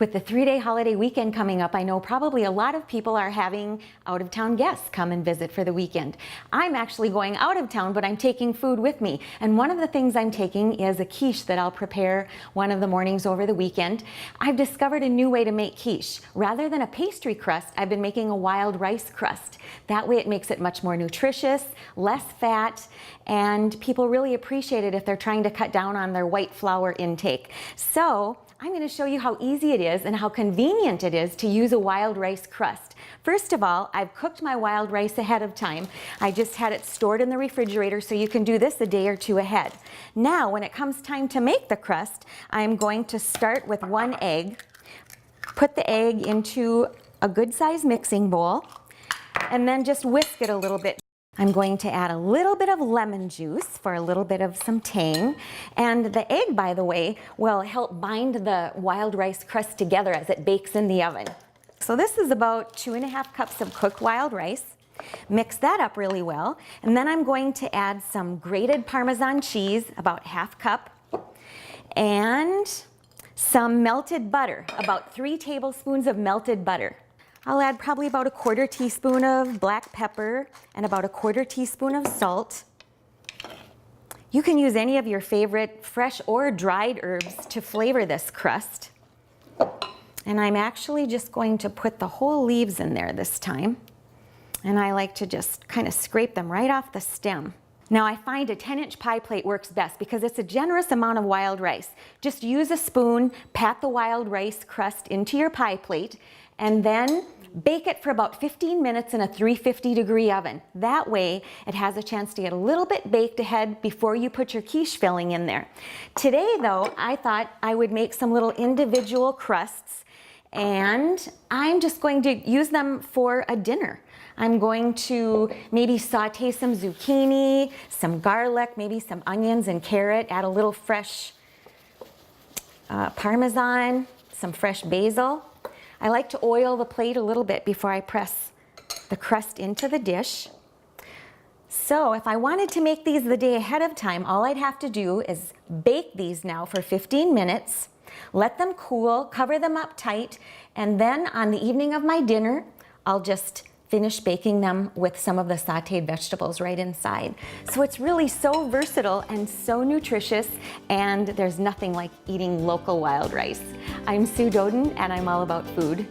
With the 3-day holiday weekend coming up, I know probably a lot of people are having out-of-town guests come and visit for the weekend. I'm actually going out of town, but I'm taking food with me. And one of the things I'm taking is a quiche that I'll prepare one of the mornings over the weekend. I've discovered a new way to make quiche. Rather than a pastry crust, I've been making a wild rice crust. That way it makes it much more nutritious, less fat, and people really appreciate it if they're trying to cut down on their white flour intake. So I'm going to show you how easy it is and how convenient it is to use a wild rice crust. First of all, I've cooked my wild rice ahead of time. I just had it stored in the refrigerator, so you can do this a day or two ahead. Now, when it comes time to make the crust, I'm going to start with 1 egg, put the egg into a good-sized mixing bowl, and then just whisk it a little bit. I'm going to add a little bit of lemon juice for a little bit of some tang. And the egg, by the way, will help bind the wild rice crust together as it bakes in the oven. So this is about 2½ cups of cooked wild rice. Mix that up really well. And then I'm going to add some grated Parmesan cheese, about ½ cup, and some melted butter, about 3 tablespoons of melted butter. I'll add probably about a 1/4 teaspoon of black pepper and about a 1/4 teaspoon of salt. You can use any of your favorite fresh or dried herbs to flavor this crust. And I'm actually just going to put the whole leaves in there this time. And I like to just kind of scrape them right off the stem. Now I find a 10-inch pie plate works best because it's a generous amount of wild rice. Just use a spoon, pat the wild rice crust into your pie plate, and then bake it for about 15 minutes in a 350-degree oven. That way it has a chance to get a little bit baked ahead before you put your quiche filling in there. Today though, I thought I would make some little individual crusts, and I'm just going to use them for a dinner. I'm going to maybe saute some zucchini, some garlic, maybe some onions and carrot, add a little fresh Parmesan, some fresh basil. I like to oil the plate a little bit before I press the crust into the dish. So if I wanted to make these the day ahead of time, all I'd have to do is bake these now for 15 minutes, let them cool, cover them up tight, and then on the evening of my dinner, I'll just finish baking them with some of the sauteed vegetables right inside. So it's really so versatile and so nutritious, and there's nothing like eating local wild rice. I'm Sue Doden, and I'm all about food.